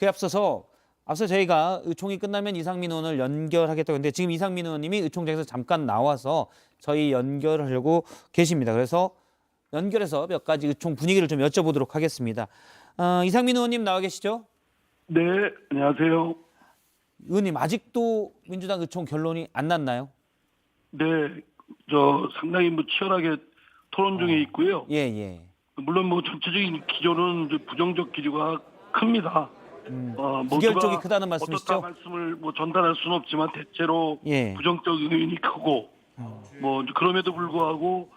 그에 앞서 저희가 의총이 끝나면 이상민 의원을 연결하겠다고 했는데 지금 이상민 의원님이 의총장에서 잠깐 나와서 저희 연결하려고 계십니다. 그래서 연결해서 몇 가지 의총 분위기를 좀 여쭤보도록 하겠습니다. 이상민 의원님 나와 계시죠? 네, 안녕하세요. 의원님 아직도 민주당 의총 결론이 안 났나요? 네, 상당히 치열하게 토론 중에 있고요. 예, 예. 물론 전체적인 기조는 이제 부정적 기조가 큽니다. 부결 모두가 쪽이 크다는 말씀이시죠? 어떻다 말씀을 전달할 수는 없지만 대체로 예. 부정적 의견이 크고 이제 그럼에도 불구하고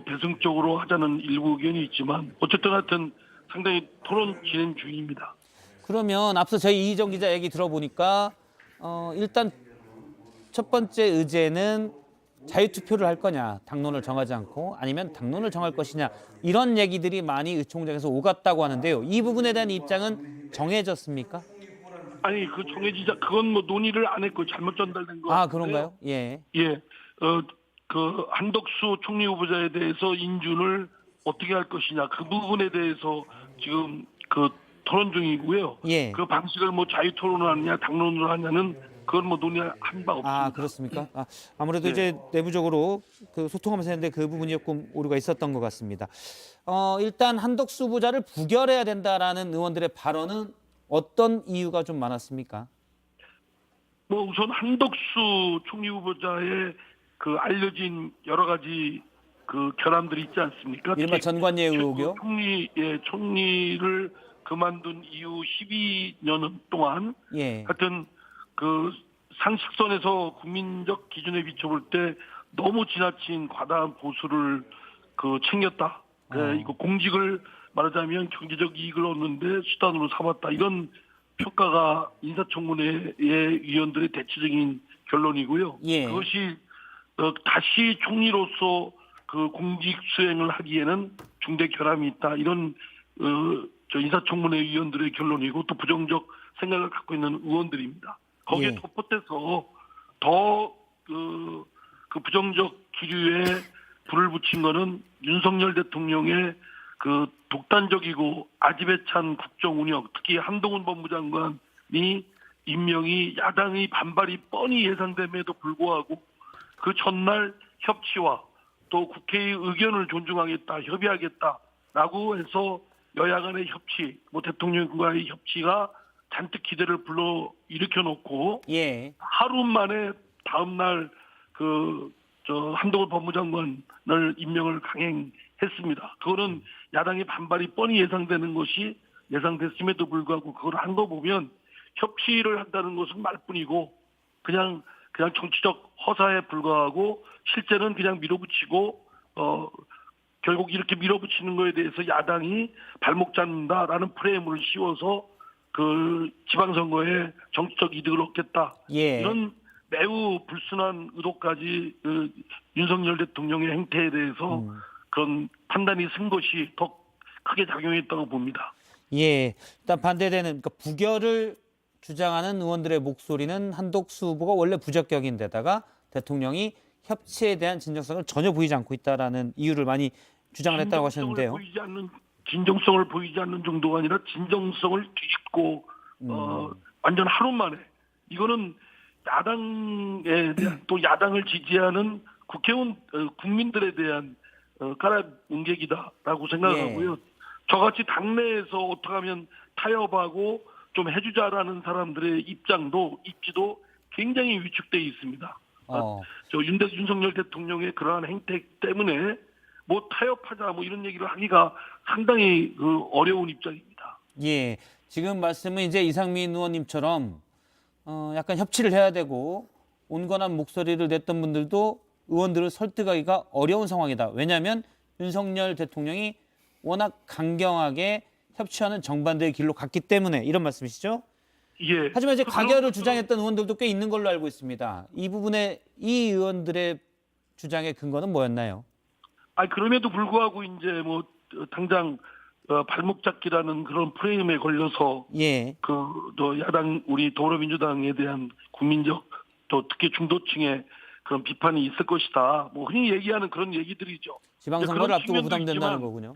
대승적으로 하자는 일부 의견이 있지만 어쨌든 하여튼 상당히 토론 진행 중입니다. 그러면 앞서 저희 이희정 기자 얘기 들어보니까 일단 첫 번째 의제는 자유투표를 할 거냐, 당론을 정하지 않고 아니면 당론을 정할 것이냐 이런 얘기들이 많이 의총장에서 오갔다고 하는데요. 이 부분에 대한 입장은 정해졌습니까? 아니 정해지자 그건 논의를 안 했고 잘못 전달된 거. 아 그런가요? 예. 예, 한덕수 총리 후보자에 대해서 인준을 어떻게 할 것이냐 그 부분에 대해서 지금 토론 중이고요. 예. 그 방식을 자유 토론을 하느냐 당론으로 하냐는 그건 논의한 바 없습니다. 아 그렇습니까? 아무래도 네. 이제 내부적으로 소통하면서 했는데 그 부분이 조금 오류가 있었던 것 같습니다. 일단 한덕수 후보자를 부결해야 된다라는 의원들의 발언은 어떤 이유가 좀 많았습니까? 우선 한덕수 총리 후보자의 알려진 여러 가지 결함들이 있지 않습니까? 이른바 전관예 의혹이요? 총리를 그만둔 이후 12년 동안 예. 하여튼 상식선에서 국민적 기준에 비춰볼 때 너무 지나친 과다한 보수를 챙겼다. 이거 공직을 말하자면 경제적 이익을 얻는데 수단으로 삼았다. 이런 평가가 인사청문회의 위원들의 대체적인 결론이고요. 예. 그것이 다시 총리로서 공직 수행을 하기에는 중대 결함이 있다. 이런 인사청문회 위원들의 결론이고 또 부정적 생각을 갖고 있는 의원들입니다. 거기에 예. 덧붙여서 더 부정적 기류에 불을 붙인 거는 윤석열 대통령의 독단적이고 아집에 찬 국정 운영, 특히 한동훈 법무장관이 임명이 야당의 반발이 뻔히 예상됨에도 불구하고 그 전날 협치와 또 국회의 의견을 존중하겠다, 협의하겠다라고 해서 여야 간의 협치, 대통령과의 협치가 잔뜩 기대를 불러 일으켜 놓고 예. 하루 만에 다음 날 한동훈 법무장관을 임명을 강행했습니다. 그거는 야당의 반발이 뻔히 예상되는 것이 예상됐음에도 불구하고 그걸 한 거 보면 협치를 한다는 것은 말뿐이고 그냥 정치적 허사에 불과하고 실제는 그냥 밀어붙이고 결국 이렇게 밀어붙이는 거에 대해서 야당이 발목 잡는다라는 프레임을 씌워서 지방선거에 정치적 이득을 얻겠다. 예. 이런 매우 불순한 의도까지 윤석열 대통령의 행태에 대해서 그런 판단이 쓴 것이 더 크게 작용했다고 봅니다. 예. 일단 반대되는 부결을 주장하는 의원들의 목소리는 한덕수 후보가 원래 부적격인데다가 대통령이 협치에 대한 진정성을 전혀 보이지 않고 있다라는 이유를 많이 주장을 했다고 하셨는데요. 진정성을 보이지 않는 정도가 아니라 진정성을 뒤집고 완전 하루 만에 이거는 야당에 대한 또 야당을 지지하는 국회의원 국민들에 대한 깔아뭉개기다라고 생각하고요. 예. 저같이 저같이 당내에서 어떻게 하면 타협하고 좀 해주자라는 사람들의 입지도 굉장히 위축돼 있습니다. 윤석열 대통령의 그러한 행태 때문에 타협하자 이런 얘기를 하기가 상당히 어려운 입장입니다. 예. 지금 말씀은 이제 이상민 의원님처럼 약간 협치를 해야 되고 온건한 목소리를 냈던 분들도 의원들을 설득하기가 어려운 상황이다. 왜냐하면 윤석열 대통령이 워낙 강경하게 협치하는 정반대의 길로 갔기 때문에 이런 말씀이시죠? 예. 하지만 이제 가결을 주장했던 의원들도 꽤 있는 걸로 알고 있습니다. 이 부분에 이 의원들의 주장의 근거는 뭐였나요? 그럼에도 불구하고 이제 당장 발목 잡기라는 그런 프레임에 걸려서 예. 또 야당 우리 더불어민주당에 대한 국민적 또 특히 중도층의 그런 비판이 있을 것이다. 흔히 얘기하는 그런 얘기들이죠. 지방선거를 앞두고 부담된다는 거군요.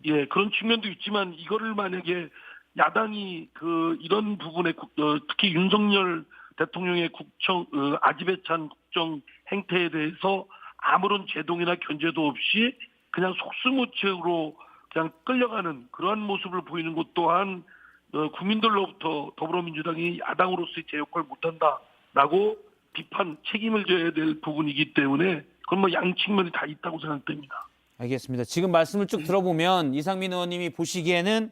예, 그런 측면도 있지만 이거를 만약에 야당이 이런 부분에 특히 윤석열 대통령의 아집에 찬 국정 행태에 대해서 아무런 제동이나 견제도 없이 그냥 속수무책으로 그냥 끌려가는 그러한 모습을 보이는 것 또한 국민들로부터 더불어민주당이 야당으로서의 제 역할을 못한다라고 비판, 책임을 져야 될 부분이기 때문에 그건 뭐 양측면이 다 있다고 생각됩니다. 알겠습니다. 지금 말씀을 쭉 들어보면 이상민 의원님이 보시기에는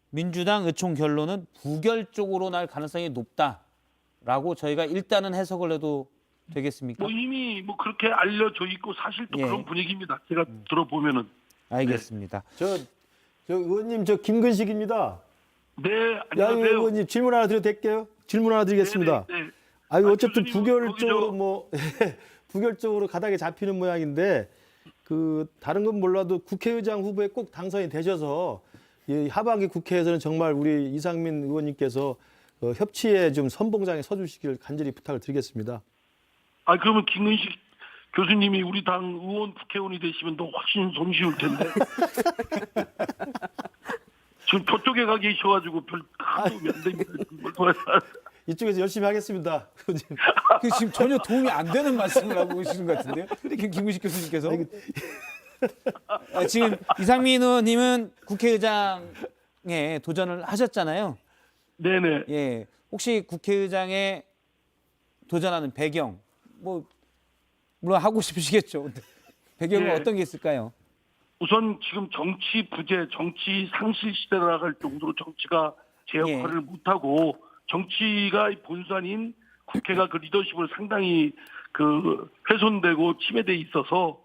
민주당 의총 결론은 부결 쪽으로 날 가능성이 높다라고 저희가 일단은 해석을 해도 되겠습니까? 뭐 이미 뭐 그렇게 알려져 있고 사실 또 예. 그런 분위기입니다. 제가 들어보면은. 알겠습니다. 저 의원님, 저 김근식입니다. 네, 야, 안녕하세요. 의원님 질문 하나 드려도 될게요? 질문 하나 드리겠습니다. 네, 네, 네. 아유, 아, 어쨌든 교수님, 부결적으로 부결적으로 가닥에 잡히는 모양인데 다른 건 몰라도 국회의장 후보에 꼭 당선이 되셔서 이 하반기 국회에서는 정말 우리 이상민 의원님께서 협치에 좀 선봉장에 서주시길 간절히 부탁을 드리겠습니다. 아, 그러면 김근식 교수님이 우리 당 의원 국회의원이 되시면 더 훨씬 손쉬울 텐데. 지금 저쪽에 가 계셔가지고 별 도움이 안 됩니다. 이쪽에서 열심히 하겠습니다. 지금 전혀 도움이 안 되는 말씀을 하고 계시는 것 같은데요. 김구식 교수님께서. 지금 이상민 의원님은 국회의장에 도전을 하셨잖아요. 네네. 예, 혹시 국회의장에 도전하는 배경, 뭐 물론 하고 싶으시겠죠. 배경은 예. 어떤 게 있을까요? 우선 지금 정치 부재, 정치 상실 시대라 할 정도로 정치가 제 역할을 못하고 정치가 본산인 국회가 그 리더십을 상당히 훼손되고 침해돼 있어서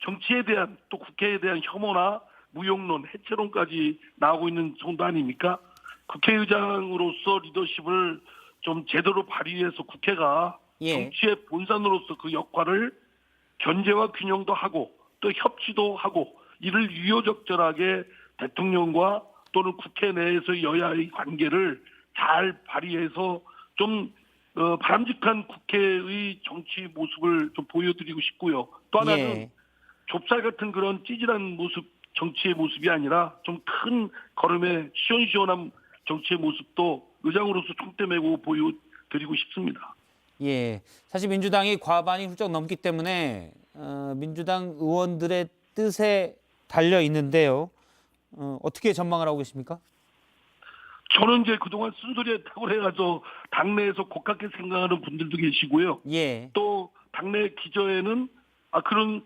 정치에 대한 또 국회에 대한 혐오나 무용론, 해체론까지 나오고 있는 정도 아닙니까? 국회의장으로서 리더십을 좀 제대로 발휘해서 국회가 정치의 본산으로서 그 역할을 견제와 균형도 하고 또 협치도 하고 이를 유효적절하게 대통령과 또는 국회 내에서 여야의 관계를 잘 발휘해서 좀 바람직한 국회의 정치 모습을 좀 보여드리고 싶고요. 또 하나는 좁쌀 같은 그런 찌질한 모습, 정치의 모습이 아니라 좀 큰 걸음의 시원시원한 정치의 모습도 의장으로서 총대 메고 보여드리고 싶습니다. 예, 사실 민주당이 과반이 훌쩍 넘기 때문에 민주당 의원들의 뜻에 달려 있는데요. 어떻게 전망을 하고 계십니까? 저는 이제 그동안 쓴소리했다고 해가지고 당내에서 고깝게 생각하는 분들도 계시고요. 예. 또 당내 기저에는 그런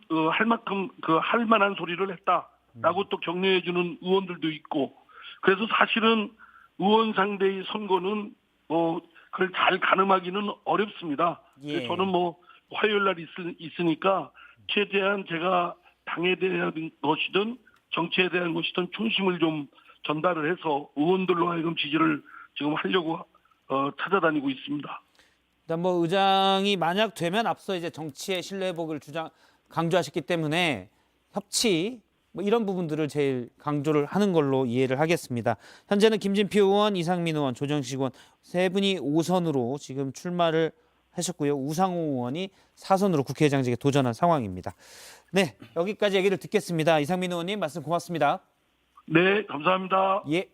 할 만한 소리를 했다라고 또 격려해주는 의원들도 있고 그래서 사실은 의원 상대의 선거는 그걸 잘 가늠하기는 어렵습니다. 예. 저는 화요일 날 있으니까 최대한 제가 당에 대한 것이든 정치에 대한 것이든 중심을 좀 전달을 해서 의원들로 하여금 지지를 지금 하려고 찾아다니고 있습니다. 일단 의장이 만약 되면 앞서 이제 정치의 신뢰 회복을 강조하셨기 때문에 협치 이런 부분들을 제일 강조를 하는 걸로 이해를 하겠습니다. 현재는 김진표 의원, 이상민 의원, 조정식 의원 세 분이 5선으로 지금 출마를 하셨고요. 우상호 의원이 4선으로 국회의장직에 도전한 상황입니다. 네, 여기까지 얘기를 듣겠습니다. 이상민 의원님 말씀 고맙습니다. 네, 감사합니다. 예.